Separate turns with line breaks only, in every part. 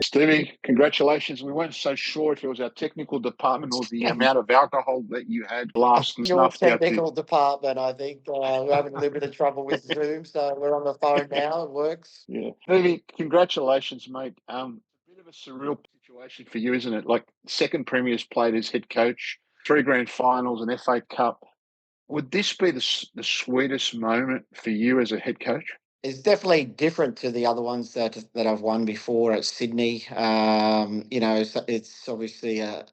Stevie, congratulations. We weren't so sure if it was our technical department or the amount of alcohol that you had last
Your
snuffed out
technical department, I think. We're having a little bit of trouble with Zoom, so we're on the phone now. It works.
Yeah. Stevie, congratulations, mate. A bit of a surreal situation for you, isn't it? Like, second Premier's played as head coach, 3 grand finals, an FA Cup. Would this be the sweetest moment for you as a head coach?
It's definitely different to the other ones that I've won before at Sydney. It's obviously a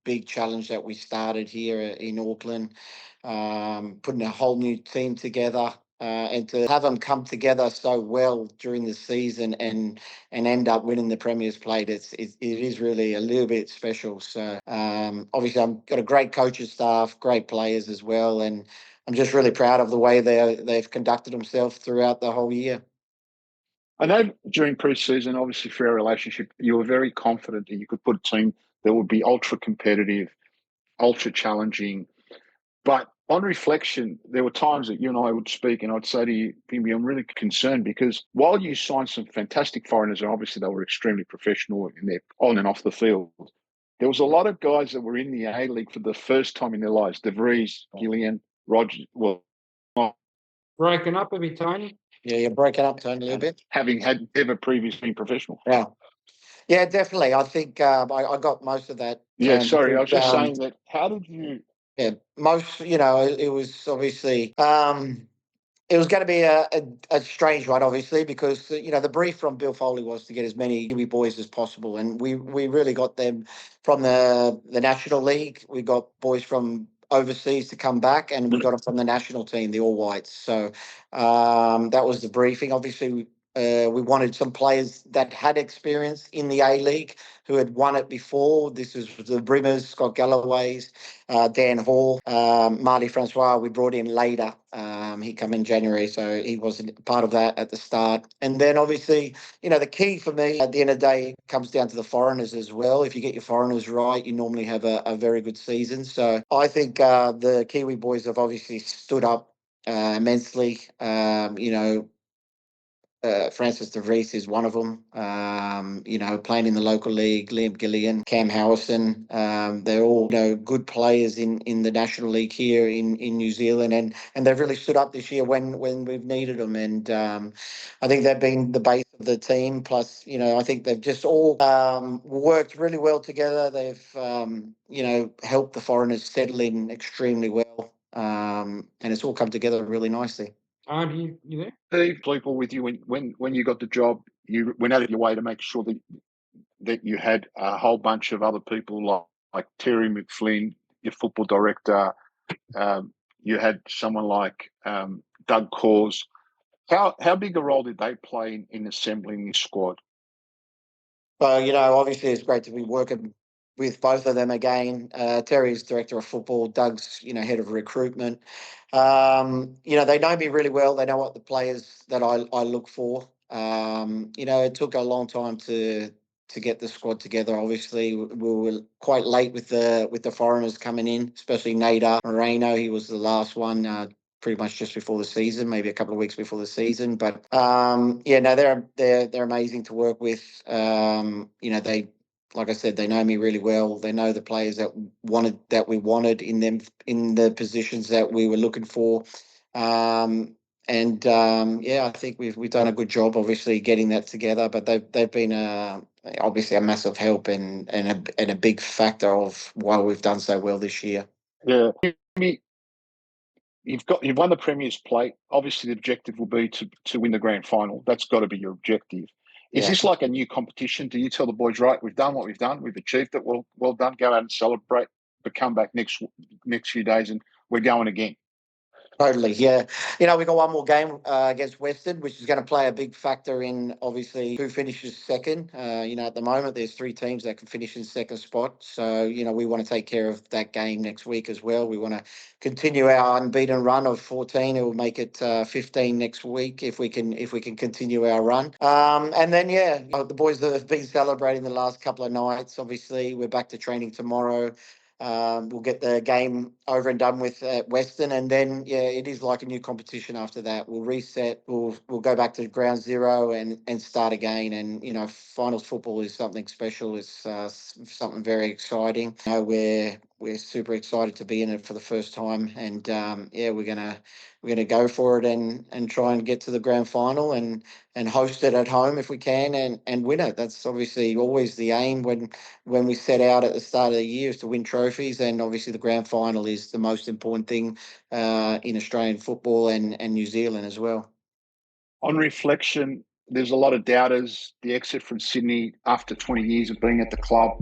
big challenge that we started here in Auckland, putting a whole new team together. And to have them come together so well during the season and end up winning the Premier's Plate, it is really a little bit special. So obviously I've got a great coaching staff, great players as well, and I'm just really proud of the way they've conducted themselves throughout the whole year.
I know during pre-season, obviously for our relationship, you were very confident that you could put a team that would be ultra competitive, ultra challenging. But on reflection, there were times that you and I would speak, and I'd say to you, Pimby, I'm really concerned because while you signed some fantastic foreigners, and obviously they were extremely professional in their on and off the field, there was a lot of guys that were in the A League for the first time in their lives. De Vries, Gillian, Rogers,
Breaking up a bit, Tony.
Yeah, you're breaking up, Tony, a little bit.
having had ever previously been professional.
Yeah. Yeah, definitely. I think I got most of that.
Yeah, sorry. I was just
because,
saying that. How did you?
Yeah, it was obviously, it was going to be a strange one, obviously, because, the brief from Bill Foley was to get as many Kiwi boys as possible. And we really got them from the National League. We got boys from overseas to come back, and we got them from the national team, the All Whites. So that was the briefing. Obviously, we wanted some players that had experience in the A League who had won it before. This is the Brimmers, Scott Galloway's, Dan Hall, Marty Francois. We brought in later. He came in January, so he wasn't part of that at the start. And then obviously, the key for me at the end of the day comes down to the foreigners as well. If you get your foreigners right, you normally have a very good season. So I think the Kiwi boys have obviously stood up immensely. Francis De Vries is one of them, playing in the local league, Liam Gillian, Cam Harrison. They're all, good players in the National League here in New Zealand, and they've really stood up this year when we've needed them. And I think they've been the base of the team. Plus, I think they've just all worked really well together. They've, helped the foreigners settle in extremely well. And it's all come together really nicely.
You there?
Steve, people with you when you got the job, you went out of your way to make sure that you had a whole bunch of other people like Terry McFlynn, your football director. You had someone like Doug Cause. How big a role did they play in assembling this squad?
Well, obviously it's great to be working with both of them again. Terry's director of football, Doug's, head of recruitment. They know me really well. They know what the players that I look for. It took a long time to get the squad together. Obviously, we were quite late with the foreigners coming in, especially Nader Moreno. He was the last one. Pretty much just before the season, maybe a couple of weeks before the season. But they're amazing to work with. They, like I said, they know me really well. They know the players that we wanted in the positions that we were looking for. I think we've done a good job, obviously, getting that together. But they've been obviously a massive help and a big factor of why we've done so well this year.
Yeah. You've won the Premier's Plate. Obviously, the objective will be to win the grand final. That's got to be your objective. Is this like a new competition? Do you tell the boys, right, we've done what we've done, we've achieved it, well done, go out and celebrate, but come back next few days and we're going again?
Totally, yeah. We got one more game against Western, which is going to play a big factor in, obviously, who finishes second. At the moment, there's 3 teams that can finish in second spot. So, we want to take care of that game next week as well. We want to continue our unbeaten run of 14. It will make it 15 next week if we can continue our run. And then, the boys that have been celebrating the last couple of nights, obviously, we're back to training tomorrow. We'll get the game over and done with at Western, and then it is like a new competition after that. We'll reset. We'll go back to ground zero and start again. And finals football is something special. It's something very exciting. We're super excited to be in it for the first time, and we're gonna go for it and try and get to the grand final and host it at home if we can and win it. That's obviously always the aim when we set out at the start of the year, is to win trophies, and obviously the grand final is the most important thing in Australian football and New Zealand as well.
On reflection, there's a lot of doubters. The exit from Sydney after 20 years of being at the club,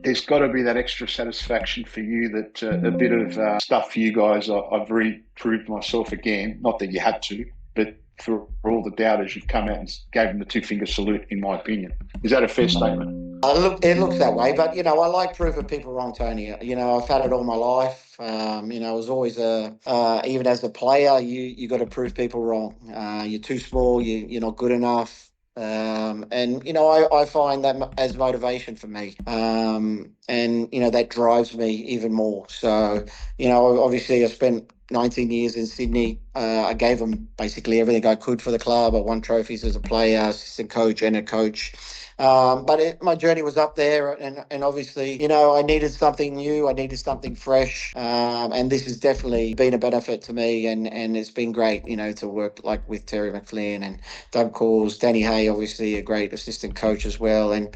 there's got to be that extra satisfaction for you that a bit of stuff for you guys. I've re-proved myself again. Not that you had to, but for all the doubters, you've come out and gave them the two-finger salute, in my opinion. Is that a fair statement?
It looks that way, but I like proving people wrong, Tony. I've had it all my life. It was always even as a player, you got to prove people wrong. You're too small. You're not good enough. I find that as motivation for me, and that drives me even more. So, obviously I spent 19 years in Sydney. I gave them basically everything I could for the club. I won trophies as a player, assistant coach, and a coach. But my journey was up there, and obviously, I needed something new. I needed something fresh, and this has definitely been a benefit to me, and it's been great, to work like with Terry McLean and Doug Calls, Danny Hay, obviously a great assistant coach as well, and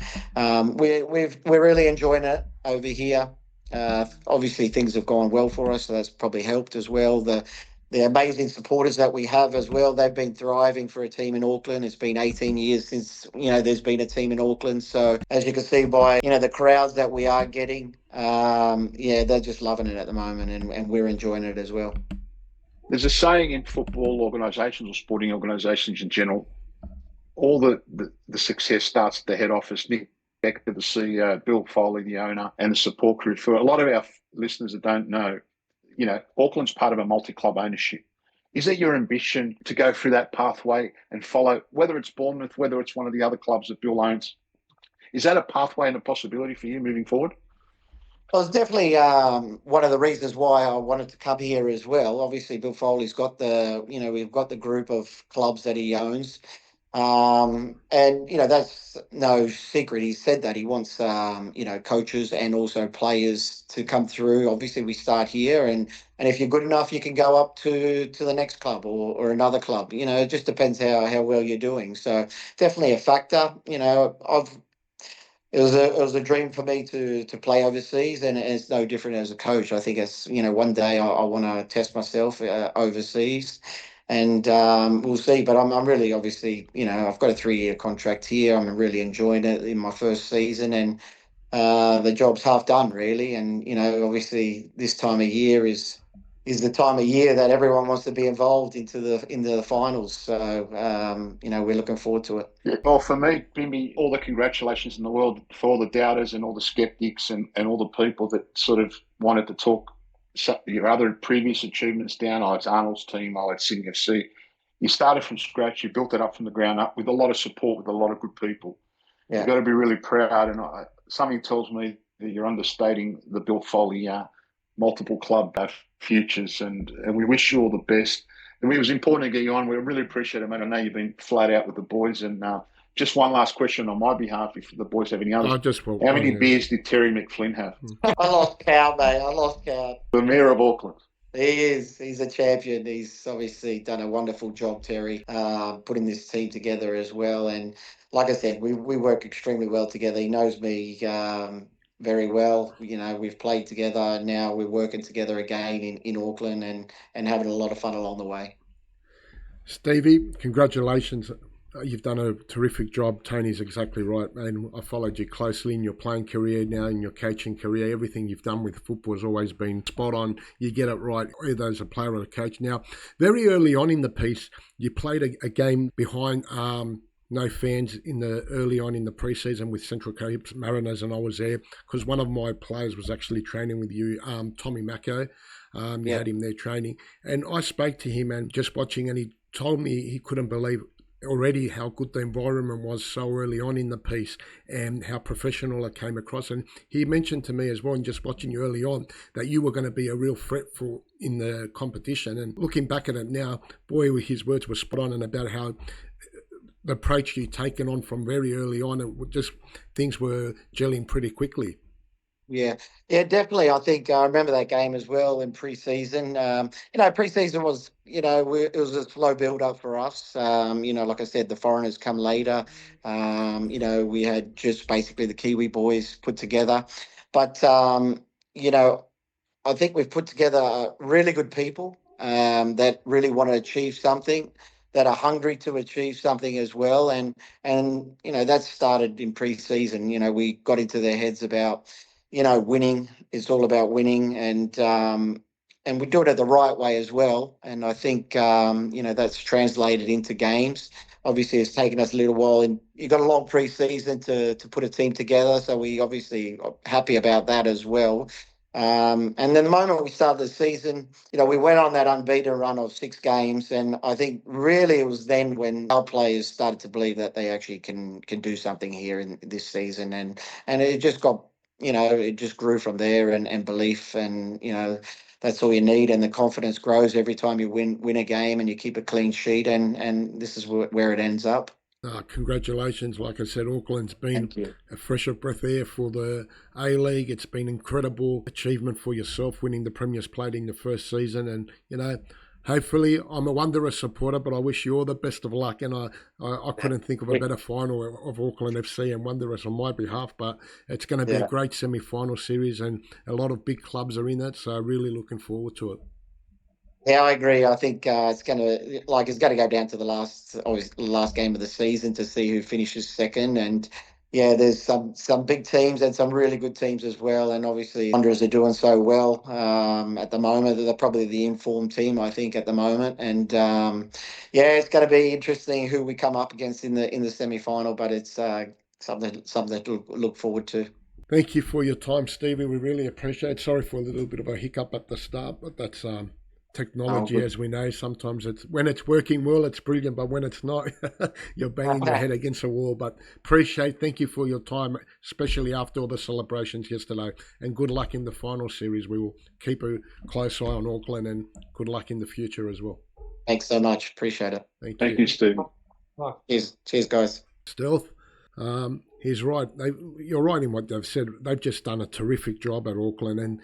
we're really enjoying it over here. Obviously, things have gone well for us, so that's probably helped as well. The amazing supporters that we have as well, they've been thriving for a team in Auckland. It's been 18 years since, there's been a team in Auckland. So as you can see by, the crowds that we are getting, they're just loving it at the moment, and we're enjoying it as well.
There's a saying in football organisations or sporting organisations in general, all the success starts at the head office. Nick Becker, the CEO, Bill Foley, the owner, and the support crew. For a lot of our listeners that don't know, Auckland's part of a multi-club ownership. Is it your ambition to go through that pathway and follow, whether it's Bournemouth, whether it's one of the other clubs that Bill owns? Is that a pathway and a possibility for you moving forward?
Well, it's definitely one of the reasons why I wanted to come here as well. Obviously, Bill Foley's got we've got the group of clubs that he owns. That's no secret. He said that he wants, coaches and also players to come through. Obviously, we start here, and if you're good enough, you can go up to the next club or another club. It just depends how well you're doing. So definitely a factor. It was a dream for me to play overseas, and it's no different as a coach. I think it's one day I want to test myself overseas, and we'll see. But I'm really obviously I've got a 3-year contract here. I'm really enjoying it in my first season, and the job's half done really. And obviously this time of year is the time of year that everyone wants to be involved into the finals. So we're looking forward to it.
Yeah. Well, for me, Bimby, all the congratulations in the world for all the doubters and all the skeptics and all the people that sort of wanted to talk your other previous achievements down. I was Arnold's team, I was Sydney FC. You started from scratch, you built it up from the ground up with a lot of support, with a lot of good people. Yeah. You've got to be really proud. And something tells me that you're understating the Bill Foley multiple club futures, and we wish you all the best. And it was important to get you on. We really appreciate it, mate. I know you've been flat out with the boys. And just one last question on my behalf, if the boys have any others. How many beers did Terry McFlynn have?
I lost count, mate. I lost count.
The Mayor of Auckland.
He is. He's a champion. He's obviously done a wonderful job, Terry, putting this team together as well. And like I said, we work extremely well together. He knows me very well. We've played together. Now we're working together again in Auckland and having a lot of fun along the way.
Stevie, congratulations. You've done a terrific job. Tony's exactly right, man. I followed you closely in your playing career, now in your coaching career. Everything you've done with football has always been spot on. You get it right, either as a player or a coach. Now, very early on in the piece, you played a game behind no fans early on in the pre-season with Central Coast Mariners, and I was there because one of my players was actually training with you, Tommy Mako. You had him there training, and I spoke to him and just watching, and he told me he couldn't believe already how good the environment was so early on in the piece and how professional it came across. And he mentioned to me as well, and just watching you early on, that you were going to be a real threat for in the competition. And looking back at it now, boy, his words were spot on, and about how the approach you taken on from very early on, it just things were gelling pretty quickly.
Yeah, definitely. I think I remember that game as well in pre-season. Pre-season was, it was a slow build-up for us. Like I said, the foreigners come later. We had just basically the Kiwi boys put together. But, I think we've put together really good people that really want to achieve something, that are hungry to achieve something as well. And that started in pre-season. We got into their heads about, winning. It's all about winning, and we do it the right way as well. And I think that's translated into games. Obviously, it's taken us a little while, and you got a long pre-season to put a team together. So we obviously are happy about that as well. And then the moment we started the season, we went on that unbeaten run of 6 games, and I think really it was then when our players started to believe that they actually can do something here in this season, and it just got, it just grew from there, and belief, and that's all you need, and the confidence grows every time you win a game and you keep a clean sheet, and this is where it ends up.
Congratulations. Like I said, Auckland's been
Thank you.
a fresh of breath air for the A-League. It's been an incredible achievement for yourself, winning the Premier's Plate in the first season. And, hopefully I'm a Wanderers supporter, but I wish you all the best of luck. And I couldn't think of a better final of Auckland FC and Wanderers on my behalf. But it's going to be a great semi-final series, and a lot of big clubs are in it. So really looking forward to it.
Yeah, I agree. I think it's going to go down to the last game of the season to see who finishes second. And yeah, there's some big teams and some really good teams as well. And obviously, Wanderers are doing so well at the moment. They're probably the informed team, I think, at the moment. And it's going to be interesting who we come up against in the semi-final. But it's something to look forward to.
Thank you for your time, Stevie. We really appreciate it. Sorry for a little bit of a hiccup at the start, but that's technology, as we know. Sometimes when it's working well, it's brilliant, but when it's not, you're banging your head against a wall. But thank you for your time, especially after all the celebrations yesterday, and good luck in the final series. We will keep a close eye on Auckland, and good luck in the future as well.
Thanks so much. Appreciate it.
Thank you, Steve.
Cheers, guys.
Stealth. He's right. You're right in what they've said. They've just done a terrific job at Auckland. And,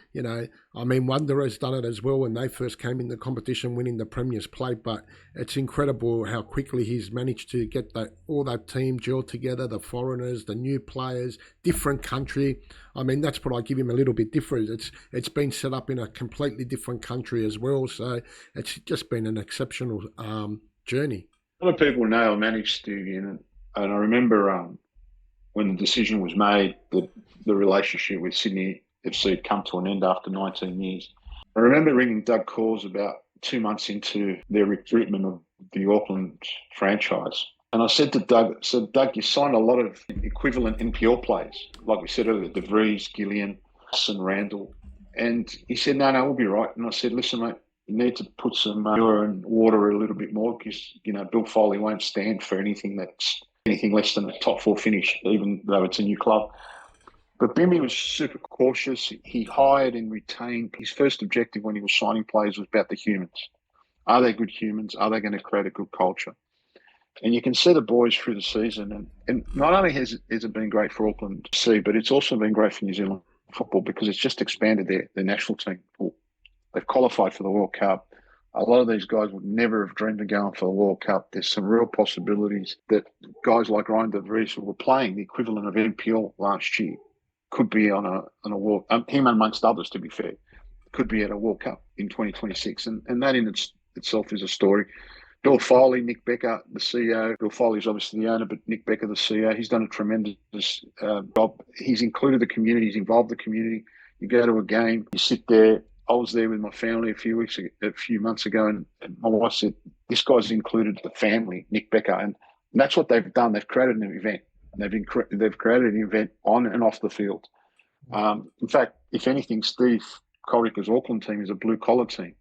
Wanderers done it as well when they first came in the competition, winning the Premier's Plate. But it's incredible how quickly he's managed to get all that team gelled together, the foreigners, the new players, different country. That's what I give him a little bit different. It's been set up in a completely different country as well. So it's just been an exceptional journey.
A lot of people know I managed Stevie, and I remember when the decision was made that the relationship with Sydney FC had come to an end after 19 years. I remember ringing Doug Cause about 2 months into their recruitment of the Auckland franchise. And I said to Doug, Doug, you signed a lot of equivalent NPL players, like we said earlier, De Vries, Gillian, and Randall. And he said, no, we'll be right. And I said, listen, mate, you need to put some manure and water a little bit more because, Bill Foley won't stand for anything less than a top 4 finish, even though it's a new club. But Bimmy was super cautious. He hired and retained. His first objective when he was signing players was about the humans. Are they good humans? Are they going to create a good culture? And you can see the boys through the season. And not only has it been great for Auckland to see, but it's also been great for New Zealand football because it's just expanded their national team. They've qualified for the World Cup. A lot of these guys would never have dreamed of going for the World Cup. There's some real possibilities that guys like Ryan De Vries, who were playing the equivalent of NPL last year, could be on a World him amongst others, to be fair, could be at a World Cup in 2026. And that in itself is a story. Bill Foley, Nick Becker, the CEO. Bill Foley's obviously the owner, but Nick Becker, the CEO, he's done a tremendous job. He's included the community. He's involved the community. You go to a game, you sit there. I was there with my family a few months ago, and my wife said, this guy's included the family, Nick Becker. And that's what they've done. They've created an event. They've created an event on and off the field. In fact, if anything, Steve Corica's Auckland team is a blue-collar team.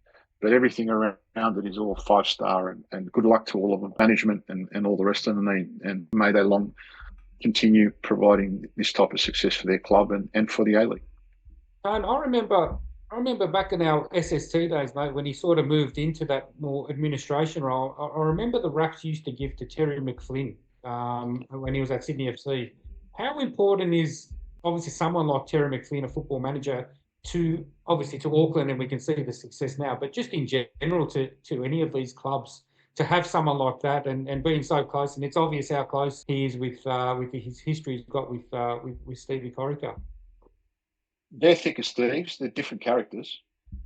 but everything around it is all 5-star, and good luck to all of them, management and all the rest of them, and may they long continue providing this type of success for their club and for the A-League.
And I remember back in our SST days, mate, when he sort of moved into that more administration role. I remember the raps used to give to Terry McFlynn when he was at Sydney FC. How important is obviously someone like Terry McFlynn, a football manager, to Auckland, and we can see the success now, but just in general to any of these clubs, to have someone like that and being so close, and it's obvious how close he is with his history he's got with Stevie Corica.
They're thick as thieves. They're different characters.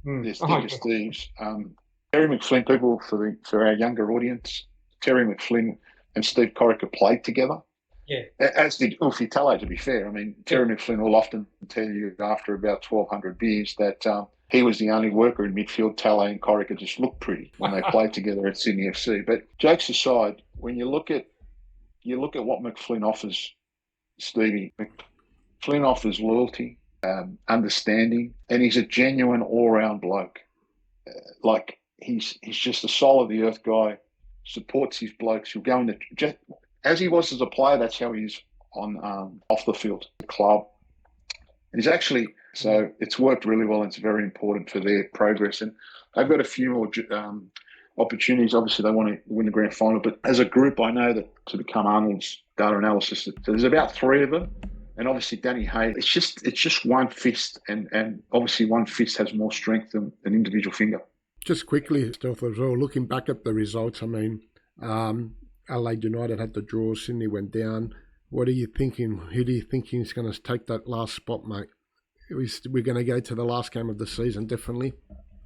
They're thick as thieves. Terry McFlynn, people for our younger audience, Terry McFlynn and Steve Corica played together.
Yeah.
As did Ulfi Talay, to be fair. I mean, Terry McFlynn will often tell you after about 1,200 beers that he was the only worker in midfield. Talay and Corica just looked pretty when they played together at Sydney FC. But jokes aside, when you look at what McFlynn offers, Stevie, McFlynn offers loyalty, understanding, and he's a genuine all-round bloke. Like he's just a soul of the earth guy. Supports his blokes. He'll go in just as he was as a player. That's how he is on off the field, the club. And he's actually it's worked really well. And it's very important for their progress. And they've got a few more opportunities. Obviously, they want to win the grand final. But as a group, I know that to become Arnold's data analysis, so there's about 3 of them. And obviously, Danny Hay, it's just one fist, and obviously one fist has more strength than an individual finger.
Just quickly, Stealth as well, looking back at the results, I mean, Adelaide United had the draw, Sydney went down. What are you thinking? Who do you think is going to take that last spot, mate? We're going to go to the last game of the season, definitely.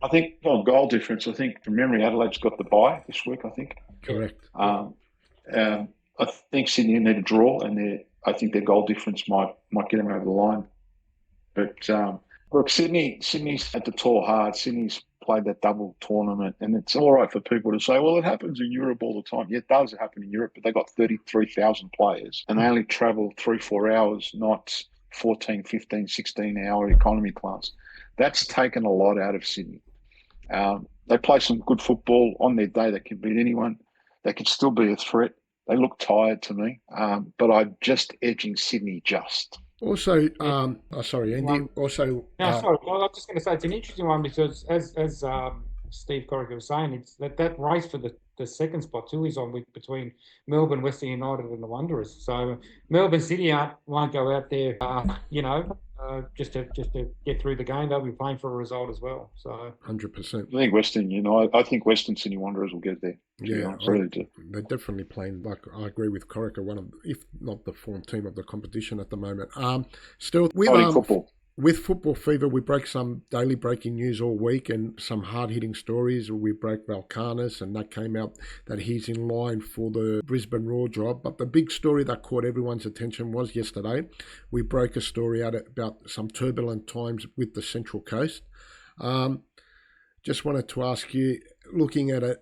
I think, goal difference, I think, from memory, Adelaide's got the bye this week, I think.
Correct.
I think Sydney need a draw, and I think their goal difference might get them over the line. But look, Sydney's had to toil hard. Sydney's played that double tournament, and it's all right for people to say, well, it happens in Europe all the time. Yeah, it does happen in Europe, but they got 33,000 players, and they only travel 3-4 hours, not 14, 15, 16-hour economy class. That's taken a lot out of Sydney. They play some good football on their day that can beat anyone. They can still be a threat. They look tired to me, but I'm just edging Sydney just.
Also, sorry, Andy. Also,
sorry. Well, I was just going to say it's an interesting one because, as Steve Corica was saying, it's that race for the second spot too is on between Melbourne, Western United, and the Wanderers. So Melbourne City won't go out there, just to get through the game. They'll be playing for a result as well. So
100%.
I think Western Sydney Wanderers will get there.
Yeah, they're definitely playing. Like I agree with Corica, one of, if not the form team of the competition at the moment. Still with football. With Football Fever, we break some daily breaking news all week and some hard-hitting stories. We broke Valkanis, and that came out that he's in line for the Brisbane Roar job. But the big story that caught everyone's attention was yesterday. We broke a story out about some turbulent times with the Central Coast. Just wanted to ask you, looking at it,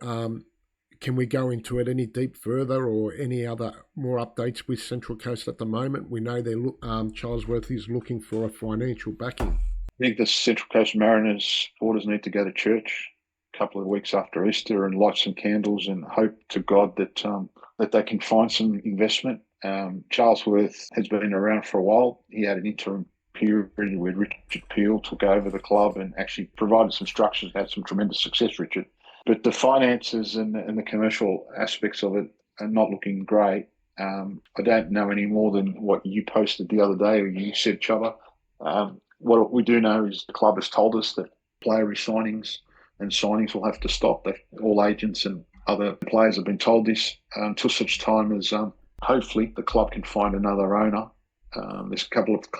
can we go into it any deep further or any other more updates with Central Coast at the moment? We know Charlesworth is looking for a financial backing.
I think the Central Coast Mariners supporters need to go to church a couple of weeks after Easter and light some candles and hope to God that they can find some investment. Charlesworth has been around for a while. He had an interim period where Richard Peel took over the club and actually provided some structures, had some tremendous success, Richard. But the finances and the commercial aspects of it are not looking great. I don't know any more than what you posted the other day, or you said, Chubba. What we do know is the club has told us that player re-signings and signings will have to stop. All agents and other players have been told this until such time as hopefully the club can find another owner. There's a couple of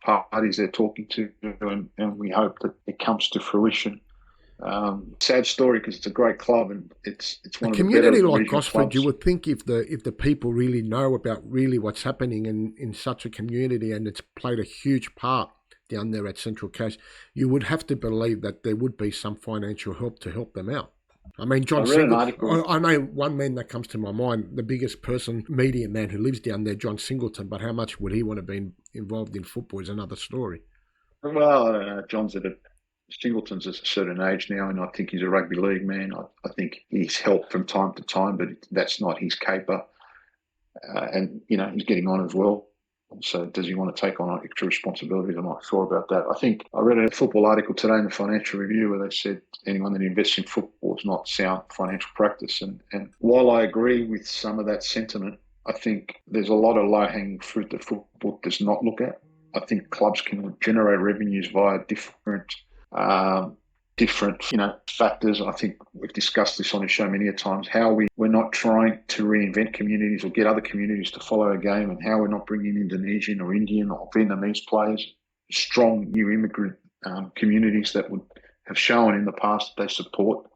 parties they're talking to, and we hope that it comes to fruition. Sad story because it's a great club and it's one of the better
community like Gosford
clubs.
You would think if the people really know about really what's happening in such a community, and it's played a huge part down there at Central Coast, you would have to believe that there would be some financial help to help them out. I mean, John Singleton, I know one man that comes to my mind, the biggest media man who lives down there, John Singleton, but how much would he want to be involved in football is another story.
Well, I don't know. John's at Singleton's at a certain age now, and I think he's a rugby league man. I think he's helped from time to time, but that's not his caper. And, he's getting on as well. So does he want to take on extra responsibilities? I'm not sure about that. I think I read a football article today in the Financial Review where they said anyone that invests in football is not sound financial practice. And while I agree with some of that sentiment, I think there's a lot of low-hanging fruit that football does not look at. I think clubs can generate revenues via different factors. I think we've discussed this on the show many a times, how we're not trying to reinvent communities or get other communities to follow our game, and how we're not bringing Indonesian or Indian or Vietnamese players, strong new immigrant communities that would have shown in the past that they support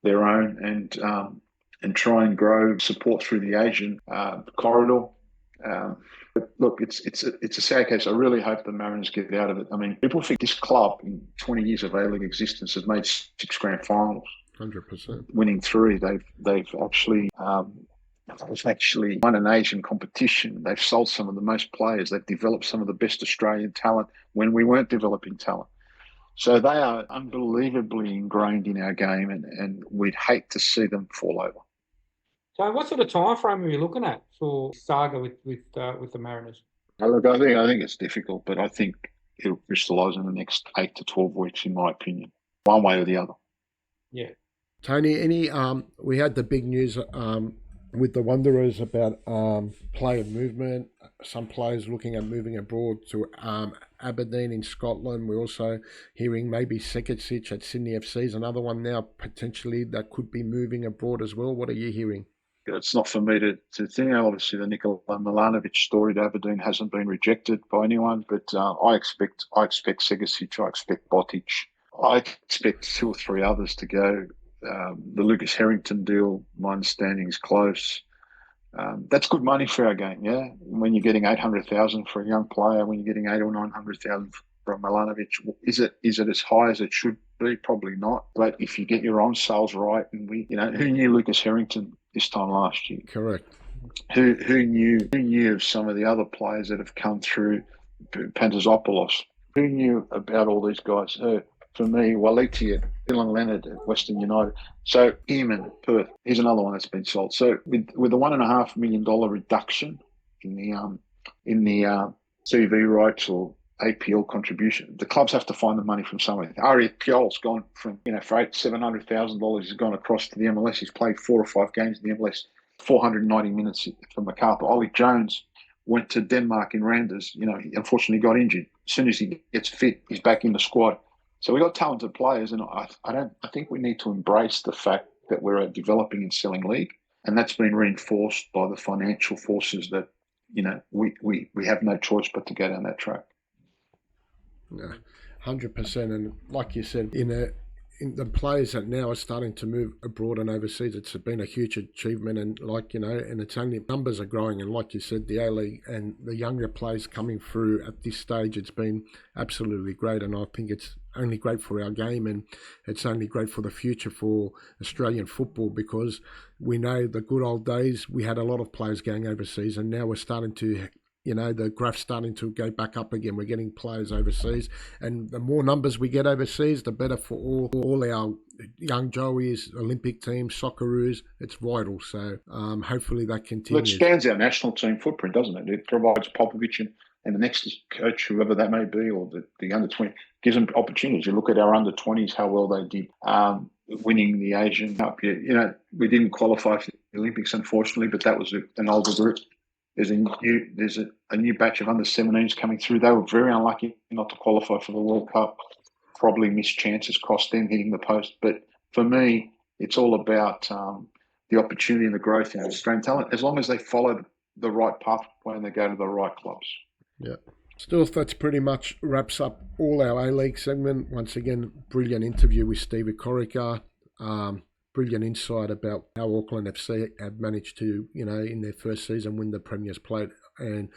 their own, and try and grow support through the Asian corridor. But look, it's a sad case. I really hope the Mariners get out of it. I mean, people think this club in 20 years of A-League existence has made 6 grand finals.
100%.
Winning 3. They've actually won an Asian competition. They've sold some of the most players. They've developed some of the best Australian talent when we weren't developing talent. So they are unbelievably ingrained in our game, and we'd hate to see them fall over.
So what sort of time frame are you looking at for saga with the Mariners?
Look, I think it's difficult, but I think it'll crystallise in the next 8 to 12 weeks, in my opinion, one way or the other.
Yeah.
Tony, we had the big news with the Wanderers about player movement. Some players looking at moving abroad to Aberdeen in Scotland. We're also hearing maybe Sekic at Sydney FC is another one now potentially that could be moving abroad as well. What are you hearing?
It's not for me to think. Obviously, the Nikola Milanovic story to Aberdeen hasn't been rejected by anyone, but I expect Segic, I expect Botic, I expect 2 or 3 others to go. The Lucas Harrington deal, my understanding, is close. That's good money for our game, yeah. When you're getting 800,000 for a young player, when you're getting 800,000 or 900,000 from Milanovic, is it as high as it should be? Probably not. But if you get your on sales right, and who knew Lucas Harrington this time last year?
Correct.
Who knew of some of the other players that have come through, Pantazopoulos? Who knew about all these guys? For me, Waliti, Dylan Leonard at Western United. So Eamon at Perth, here's another one that's been sold. So with the $1.5 million reduction in the TV rights or APL contribution, the clubs have to find the money from somewhere. Ari Pjol's gone from for $700,000. He's gone across to the MLS. He's played 4 or 5 games in the MLS, 490 minutes for Macarthur. Ollie Jones went to Denmark in Randers. He unfortunately got injured. As soon as he gets fit, he's back in the squad. So we've got talented players, and I think we need to embrace the fact that we're a developing and selling league, and that's been reinforced by the financial forces that we have no choice but to go down that track.
Yeah, 100%. And like you said, in the players that now are starting to move abroad and overseas, it's been a huge achievement, and and it's only numbers are growing, and like you said, the A-League and the younger players coming through at this stage, it's been absolutely great, and I think it's only great for our game, and it's only great for the future for Australian football, because we know the good old days, we had a lot of players going overseas, and now we're starting to the graph's starting to go back up again. We're getting players overseas, and the more numbers we get overseas, the better for all our young Joeys, Olympic teams, Socceroos. It's vital. So hopefully that continues.
Well, it expands our national team footprint, doesn't it? It provides Popovic and the next coach, whoever that may be, or the under-20, gives them opportunities. You look at our under-20s, how well they did, winning the Asian Cup. We didn't qualify for the Olympics, unfortunately, but that was an older group. There's a new batch of under-17s coming through. They were very unlucky not to qualify for the World Cup. Probably missed chances, cost them hitting the post. But for me, it's all about the opportunity and the growth in Australian talent, as long as they follow the right pathway and they go to the right clubs.
Yeah. Still, that's pretty much wraps up all our A-League segment. Once again, brilliant interview with Steve Corica. Brilliant insight about how Auckland FC have managed to, in their first season win the Premier's Plate. And,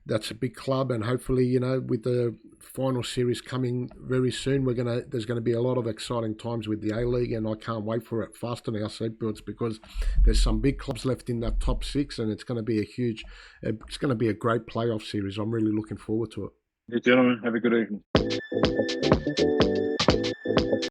that's a big club, and hopefully, with the final series coming very soon, there's going to be a lot of exciting times with the A-League, and I can't wait for it. Fasten our seatbelts, because there's some big clubs left in that top 6, and it's going to be a great playoff series. I'm really looking forward to it.
Yeah, gentlemen, have a good evening.